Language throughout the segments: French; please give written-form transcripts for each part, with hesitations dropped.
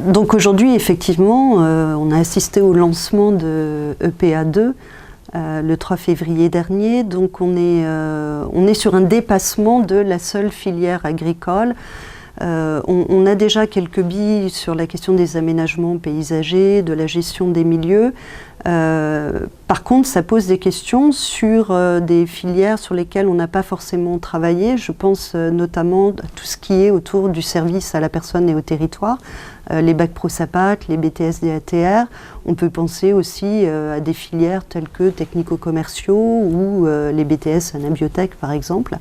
Donc aujourd'hui, effectivement, on a assisté au lancement de EPA2 le 3 février dernier. Donc on est sur un dépassement de la seule filière agricole. On a déjà quelques billes sur la question des aménagements paysagers, de la gestion des milieux. Par contre, ça pose des questions sur des filières sur lesquelles on n'a pas forcément travaillé. Je pense notamment à tout ce qui est autour du service à la personne et au territoire, les bacs pro-SAPAT, les BTS DATR. On peut penser aussi à des filières telles que technico-commerciaux ou les BTS anabiotech par exemple.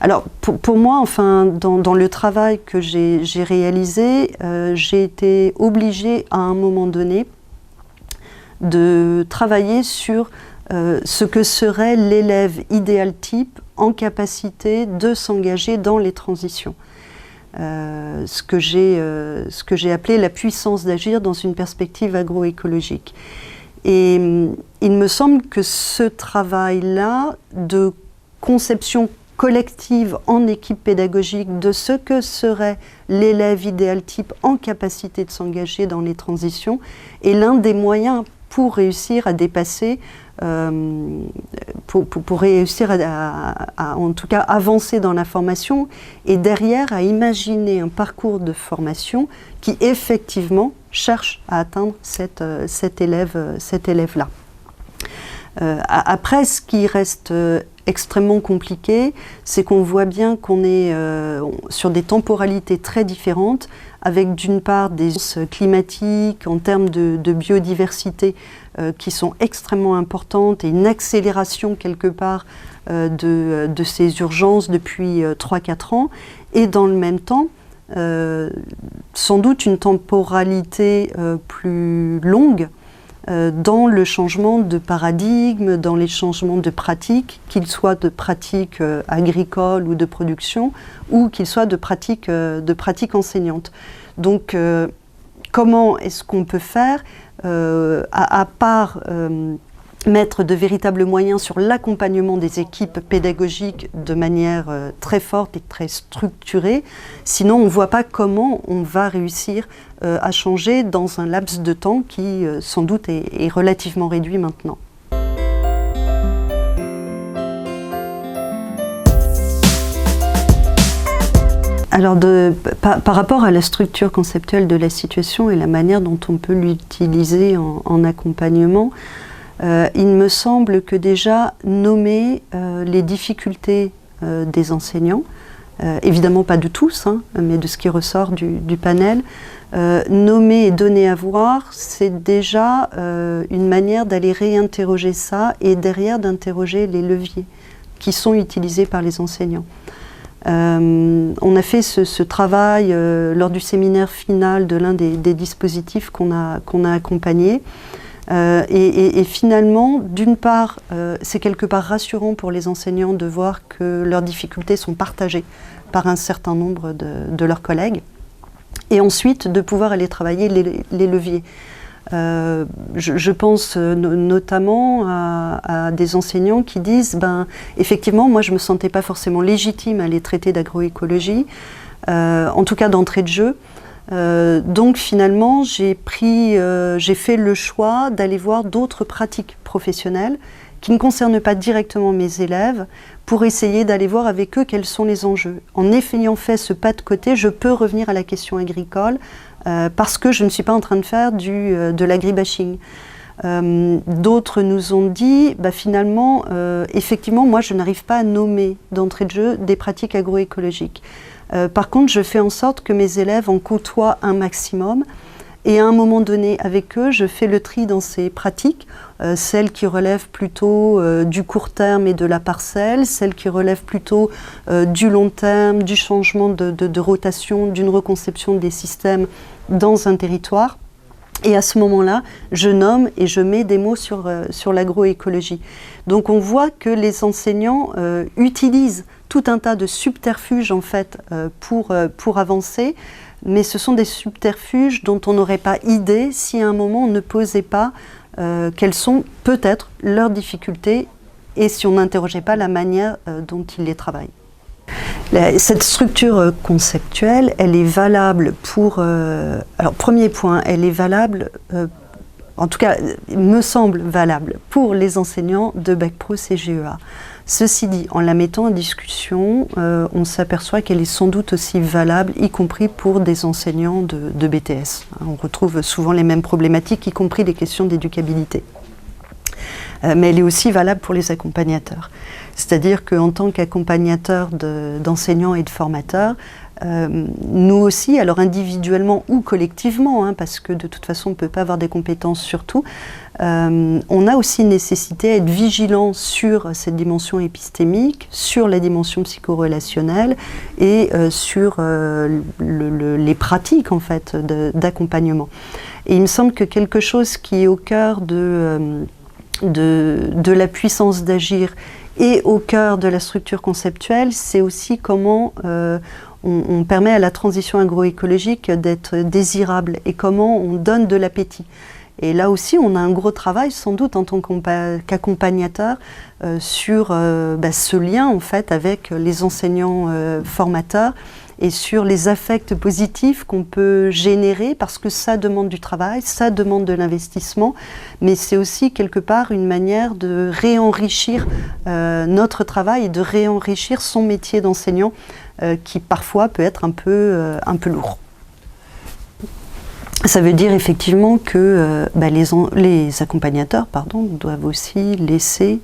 Alors pour moi, enfin, dans le travail que j'ai réalisé, j'ai été obligée à un moment donné de travailler sur ce que serait l'élève idéal type en capacité de s'engager dans les transitions. Ce que j'ai appelé la puissance d'agir dans une perspective agroécologique. Et il me semble que ce travail-là de conception collective en équipe pédagogique de ce que serait l'élève idéal type en capacité de s'engager dans les transitions est l'un des moyens pour réussir à dépasser, pour réussir à en tout cas avancer dans la formation et derrière à imaginer un parcours de formation qui effectivement cherche à atteindre cet élève-là. Après, ce qui reste extrêmement compliqué, c'est qu'on voit bien qu'on est sur des temporalités très différentes, avec d'une part des climatiques en termes de biodiversité qui sont extrêmement importantes et une accélération quelque part de ces urgences depuis 3-4 ans, et dans le même temps, sans doute une temporalité plus longue dans le changement de paradigme, dans les changements de pratiques, qu'ils soient de pratiques agricoles ou de production, ou qu'ils soient de pratiques enseignantes. Donc, comment est-ce qu'on peut faire, à part mettre de véritables moyens sur l'accompagnement des équipes pédagogiques de manière très forte et très structurée, sinon on ne voit pas comment on va réussir à changer dans un laps de temps qui sans doute est relativement réduit maintenant. Alors par rapport à la structure conceptuelle de la situation et la manière dont on peut l'utiliser en accompagnement, il me semble que déjà nommer les difficultés des enseignants, évidemment pas de tous, hein, mais de ce qui ressort du panel, nommer et donner à voir, c'est déjà une manière d'aller réinterroger ça et derrière d'interroger les leviers qui sont utilisés par les enseignants. On a fait ce travail lors du séminaire final de l'un des dispositifs qu'on a accompagné. Et finalement, d'une part, c'est quelque part rassurant pour les enseignants de voir que leurs difficultés sont partagées par un certain nombre de leurs collègues, et ensuite de pouvoir aller travailler les leviers. Je pense notamment à des enseignants qui disent effectivement, moi je ne me sentais pas forcément légitime à les traiter d'agroécologie, en tout cas d'entrée de jeu. Donc finalement, j'ai fait le choix d'aller voir d'autres pratiques professionnelles qui ne concernent pas directement mes élèves pour essayer d'aller voir avec eux quels sont les enjeux. En ayant fait ce pas de côté, je peux revenir à la question agricole parce que je ne suis pas en train de faire de l'agribashing. D'autres nous ont dit, finalement, effectivement, moi je n'arrive pas à nommer d'entrée de jeu des pratiques agroécologiques. Par contre, je fais en sorte que mes élèves en côtoient un maximum et à un moment donné, avec eux, je fais le tri dans ces pratiques, celles qui relèvent plutôt du court terme et de la parcelle, celles qui relèvent plutôt du long terme, du changement de rotation, d'une reconception des systèmes dans un territoire. Et à ce moment-là, je nomme et je mets des mots sur l'agroécologie. Donc on voit que les enseignants utilisent tout un tas de subterfuges en fait pour avancer, mais ce sont des subterfuges dont on n'aurait pas idée si à un moment on ne posait pas quelles sont peut-être leurs difficultés et si on n'interrogeait pas la manière dont ils les travaillent. Cette structure conceptuelle, elle est valable pour... alors, premier point, elle est valable, en tout cas, il me semble valable pour les enseignants de Bac Pro CGEA. Ceci dit, en la mettant en discussion, on s'aperçoit qu'elle est sans doute aussi valable, y compris pour des enseignants de BTS. On retrouve souvent les mêmes problématiques, y compris des questions d'éducabilité. Mais elle est aussi valable pour les accompagnateurs. C'est-à-dire qu'en tant qu'accompagnateurs d'enseignants et de formateurs, nous aussi, alors individuellement ou collectivement, parce que de toute façon on ne peut pas avoir des compétences sur tout, on a aussi nécessité à être vigilant sur cette dimension épistémique, sur la dimension psychorelationnelle et sur les pratiques en fait d'accompagnement. Et il me semble que quelque chose qui est au cœur de la puissance d'agir et au cœur de la structure conceptuelle, c'est aussi comment on permet à la transition agroécologique d'être désirable et comment on donne de l'appétit. Et là aussi, on a un gros travail, sans doute, en tant qu'accompagnateur, sur ce lien, en fait, avec les enseignants formateurs et sur les affects positifs qu'on peut générer, parce que ça demande du travail, ça demande de l'investissement, mais c'est aussi, quelque part, une manière de réenrichir notre travail et de réenrichir son métier d'enseignant, qui parfois peut être un peu lourd. Ça veut dire effectivement que les accompagnateurs doivent aussi laisser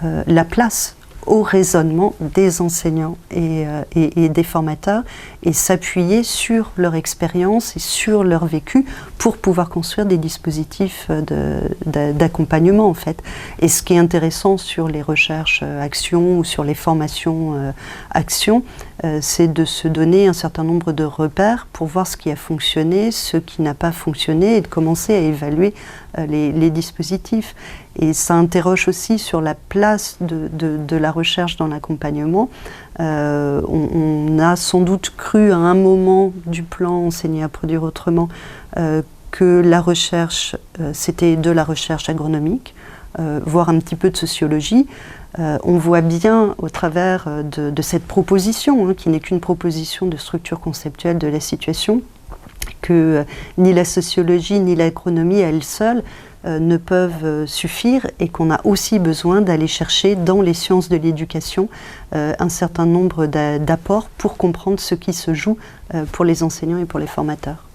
la place au raisonnement des enseignants et des formateurs et s'appuyer sur leur expérience et sur leur vécu pour pouvoir construire des dispositifs d'accompagnement en fait. Et ce qui est intéressant sur les recherches actions ou sur les formations actions, c'est de se donner un certain nombre de repères pour voir ce qui a fonctionné, ce qui n'a pas fonctionné et de commencer à évaluer les dispositifs. Et ça interroge aussi sur la place de la recherche dans l'accompagnement. On a sans doute cru à un moment du plan Enseigner à produire autrement que la recherche, c'était de la recherche agronomique, voire un petit peu de sociologie. On voit bien au travers de cette proposition, qui n'est qu'une proposition de structure conceptuelle de la situation, que ni la sociologie ni l'agronomie à elles seules ne peuvent suffire et qu'on a aussi besoin d'aller chercher dans les sciences de l'éducation un certain nombre d'apports pour comprendre ce qui se joue pour les enseignants et pour les formateurs.